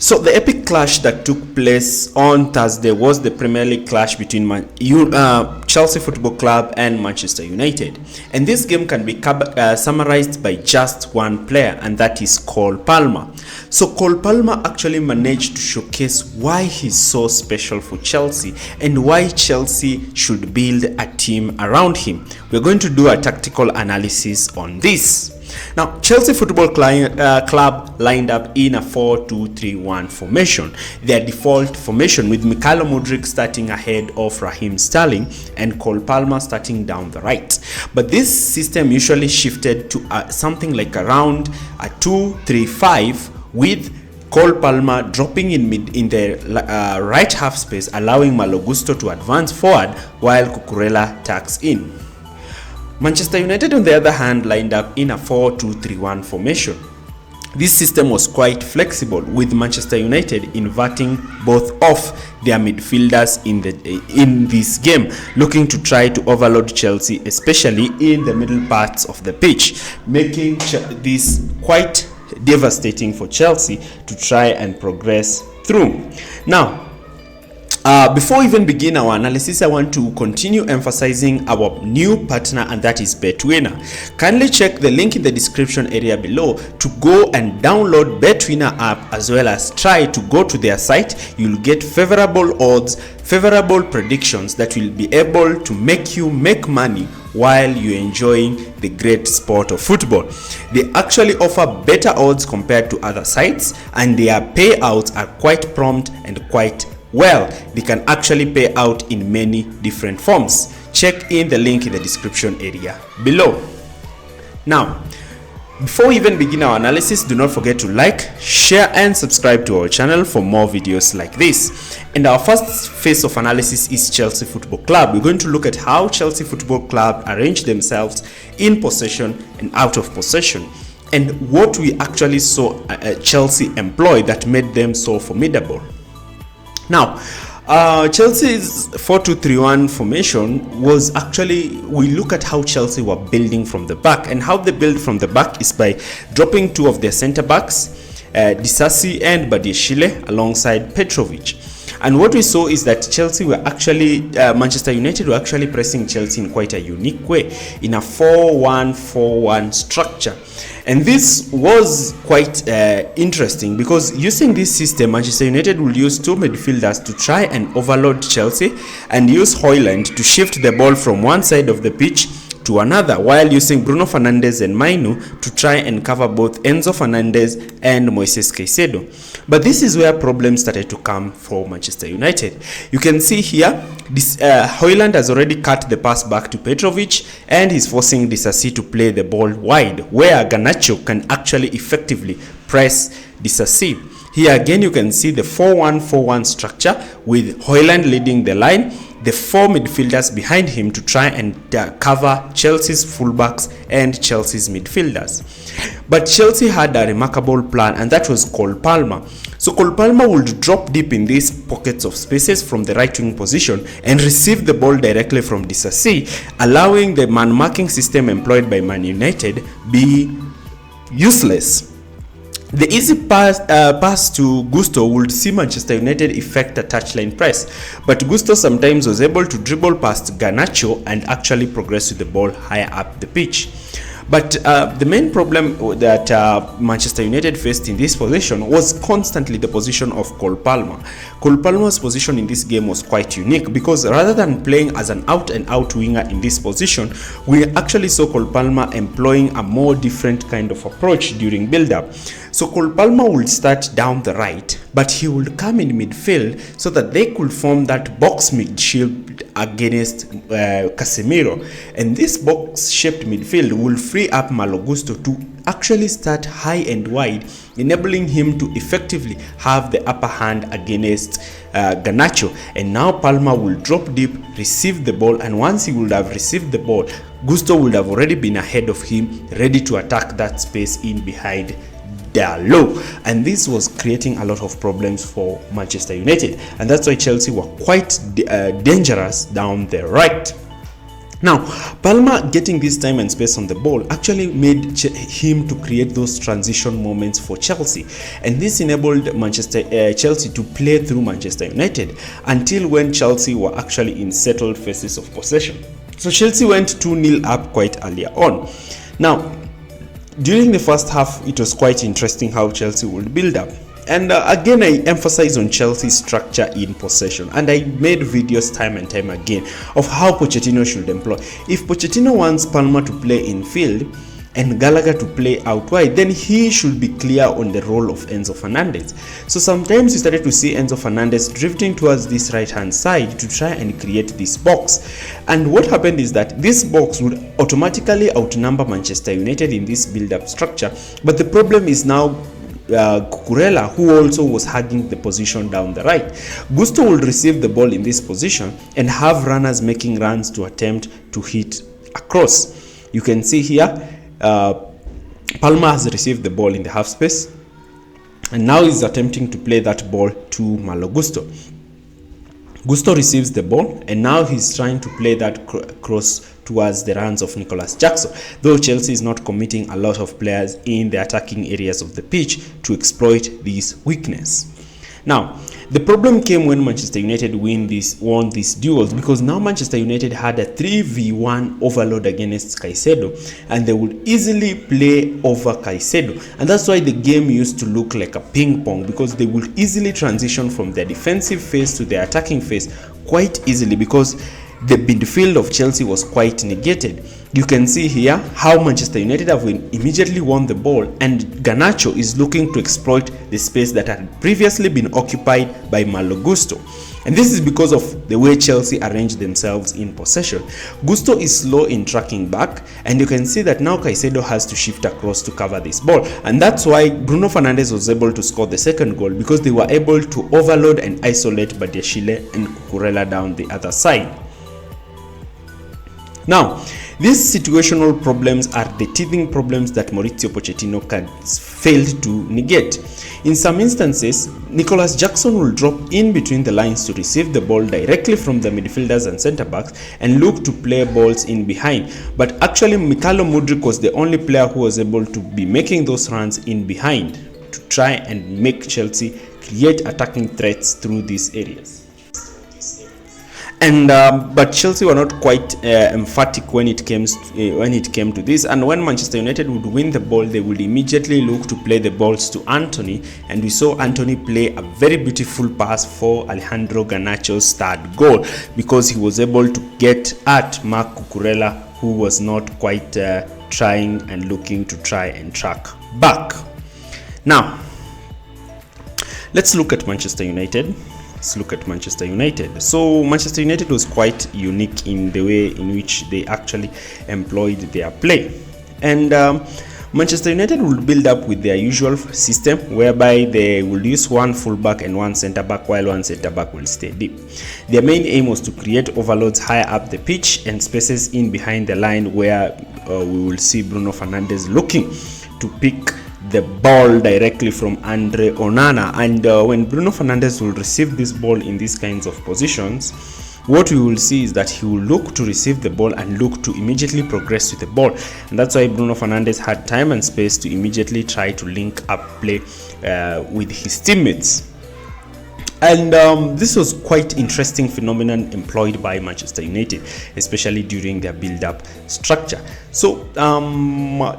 So the epic clash that took place on Thursday was the Premier League clash between Chelsea Football Club and Manchester United. And this game can be summarized by just one player, and that is Cole Palmer. So Cole Palmer actually managed to showcase why he's so special for Chelsea and why Chelsea should build a team around him. We're going to do a tactical analysis on this. Now, Chelsea Football Club lined up in a 4-2-3-1 formation, their default formation, with Mykhailo Mudryk starting ahead of Raheem Sterling and Cole Palmer starting down the right. But this system usually shifted to something like around a 2-3-5, with Cole Palmer dropping in the right half space, allowing Malo Gusto to advance forward while Cucurella tucks in. Manchester United, on the other hand, lined up in a 4-2-3-1 formation. This system was quite flexible, with Manchester United inverting both of their midfielders in this game, looking to try to overload Chelsea, especially in the middle parts of the pitch, making this quite devastating for Chelsea to try and progress through. Now, before we even begin our analysis, I want to continue emphasizing our new partner, and that is BetWinner. Kindly check the link in the description area below to go and download BetWinner app, as well as try to go to their site. You'll get favorable odds, favorable predictions that will be able to make you make money while you're enjoying the great sport of football. They actually offer better odds compared to other sites, and their payouts are quite prompt and quite well. They can actually pay out in many different forms. Check in the link in the description area below. Now, before we even begin our analysis, do not forget to like, share and subscribe to our channel for more videos like this. And our first phase of analysis is Chelsea Football Club. We're going to look at how Chelsea Football Club arrange themselves in possession and out of possession, and what we actually saw Chelsea employ that made them so formidable. Now, Chelsea's 4-2-3-1 formation was actually, we look at how Chelsea were building from the back, and how they build from the back is by dropping two of their center backs, Disasi and Badiashile, alongside Petrovic. And what we saw is that Chelsea were actually, Manchester United were actually pressing Chelsea in quite a unique way, in a 4-1-4-1 structure. And this was quite interesting, because using this system, Manchester United will use two midfielders to try and overload Chelsea, and use Højlund to shift the ball from one side of the pitch to another, while using Bruno Fernandes and Mainu to try and cover both Enzo Fernandez and Moises Caicedo. But this is where problems started to come for Manchester United. You can see here, Højlund has already cut the pass back to Petrovic, and he's forcing Disasi to play the ball wide, where Garnacho can actually effectively press Disasi. Here again, you can see the 4-1-4-1 structure, with Højlund leading the line, the four midfielders behind him to try and cover Chelsea's fullbacks and Chelsea's midfielders. But Chelsea had a remarkable plan, and that was Cole Palmer. So Cole Palmer would drop deep in these pockets of spaces from the right wing position and receive the ball directly from Disasi, allowing the man-marking system employed by Man United be useless. The easy pass to Gusto would see Manchester United effect a touchline press, but Gusto sometimes was able to dribble past Garnacho and actually progress with the ball higher up the pitch. But the main problem that Manchester United faced in this position was constantly the position of Cole Palmer. Cole Palmer's position in this game was quite unique, because rather than playing as an out-and-out winger in this position, we actually saw Cole Palmer employing a more different kind of approach during build-up. So Cole Palmer would start down the right, but he would come in midfield so that they could form that box midfield against Casemiro. And this box-shaped midfield will free up Malo Gusto to actually start high and wide, enabling him to effectively have the upper hand against Garnacho. And now Palmer will drop deep, receive the ball, and once he would have received the ball, Gusto would have already been ahead of him, ready to attack that space in behind Dalot. And this was creating a lot of problems for Manchester United, and that's why Chelsea were quite dangerous down the right. Now, Palmer getting this time and space on the ball actually made him to create those transition moments for Chelsea, and this enabled Chelsea to play through Manchester United until when Chelsea were actually in settled phases of possession. So Chelsea went 2-0 up quite earlier on. Now, during the first half, it was quite interesting how Chelsea would build up. And again, I emphasize on Chelsea's structure in possession, and I made videos time and time again of how Pochettino should employ. If Pochettino wants Palmer to play in field and Gallagher to play out wide, then he should be clear on the role of Enzo Fernandez. So sometimes you started to see Enzo Fernandez drifting towards this right hand side to try and create this box, and what happened is that this box would automatically outnumber Manchester United in this build-up structure. But the problem is now Cucurella, who also was hugging the position down the right. Gusto will receive the ball in this position and have runners making runs to attempt to hit across. You can see here Palmer has received the ball in the half space, and now he's attempting to play that ball to Malo Gusto. Gusto receives the ball, and now he's trying to play that cross towards the runs of Nicolas Jackson, though Chelsea is not committing a lot of players in the attacking areas of the pitch to exploit this weakness. Now, the problem came when Manchester United won these duels, because now Manchester United had a 3v1 overload against Caicedo, and they would easily play over Caicedo, and that's why the game used to look like a ping pong, because they would easily transition from their defensive phase to their attacking phase quite easily, because the midfield of Chelsea was quite negated. You can see here how Manchester United have immediately won the ball, and Garnacho is looking to exploit the space that had previously been occupied by Malo Gusto. And this is because of the way Chelsea arranged themselves in possession. Gusto is slow in tracking back, and you can see that now Caicedo has to shift across to cover this ball. And that's why Bruno Fernandes was able to score the second goal, because they were able to overload and isolate Badiashile and Cucurella down the other side. Now, these situational problems are the teething problems that Mauricio Pochettino has failed to negate. In some instances, Nicolas Jackson will drop in between the lines to receive the ball directly from the midfielders and centre-backs and look to play balls in behind. But actually, Mykhailo Mudryk was the only player who was able to be making those runs in behind to try and make Chelsea create attacking threats through these areas. And but Chelsea were not quite emphatic when it came to this, and when Manchester United would win the ball, they would immediately look to play the balls to Antony, and we saw Antony play a very beautiful pass for Alejandro Garnacho's third goal, because he was able to get at Marc Cucurella, who was not quite trying and looking to try and track back. Now, let's look at Manchester United. So Manchester United was quite unique in the way in which they actually employed their play, and Manchester United will build up with their usual system, whereby they will use one fullback and one centre back, while one centre back will stay deep. Their main aim was to create overloads higher up the pitch and spaces in behind the line, where we will see Bruno Fernandes looking to pick the ball directly from Andre Onana. And when Bruno Fernandes will receive this ball in these kinds of positions, what we will see is that he will look to receive the ball and look to immediately progress with the ball, and that's why Bruno Fernandes had time and space to immediately try to link up play with his teammates. And this was quite interesting phenomenon employed by Manchester United, especially during their build-up structure. So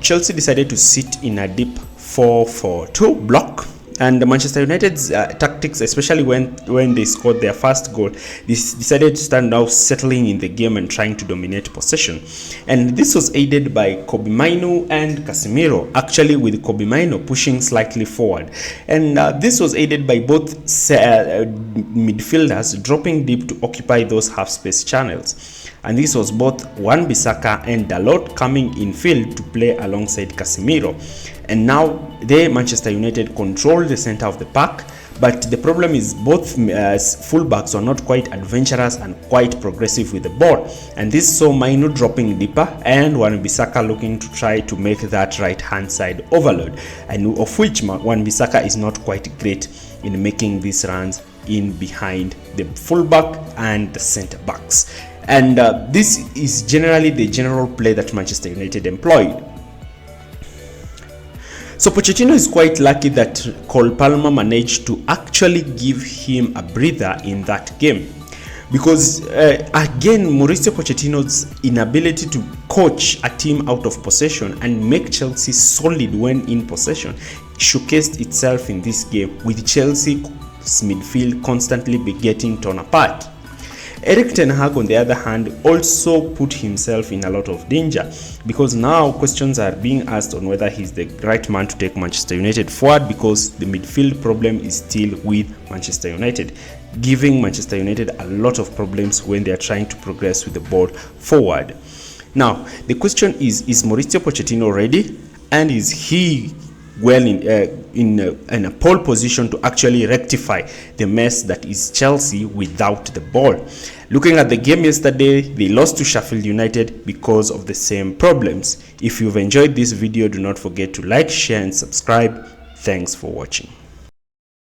Chelsea decided to sit in a deep 4-4-2 block, and Manchester United's tactics, especially when they scored their first goal, they decided to stand now settling in the game and trying to dominate possession. And this was aided by Kobbie Mainoo and Casemiro, actually with Kobbie Mainoo pushing slightly forward. And this was aided by both midfielders dropping deep to occupy those half-space channels. And this was both Wan-Bissaka and Dalot coming in field to play alongside Casemiro. And now Manchester United control the center of the park, but the problem is both fullbacks are not quite adventurous and quite progressive with the ball. And this saw Mainoo dropping deeper and Wan-Bissaka looking to try to make that right hand side overload, and of which Wan-Bissaka is not quite great in making these runs in behind the fullback and the center backs. And this is generally the general play that Manchester United employed. So Pochettino is quite lucky that Cole Palmer managed to actually give him a breather in that game, because again, Mauricio Pochettino's inability to coach a team out of possession and make Chelsea solid when in possession showcased itself in this game, with Chelsea's midfield constantly be getting torn apart. Erik ten Hag, on the other hand, also put himself in a lot of danger, because now questions are being asked on whether he's the right man to take Manchester United forward, because the midfield problem is still with Manchester United, giving Manchester United a lot of problems when they are trying to progress with the ball forward. Now, the question is Mauricio Pochettino ready, and is he well in a pole position to actually rectify the mess that is Chelsea without the ball? Looking at the game yesterday, they lost to Sheffield United because of the same problems. If you've enjoyed this video, do not forget to like, share and subscribe. Thanks for watching.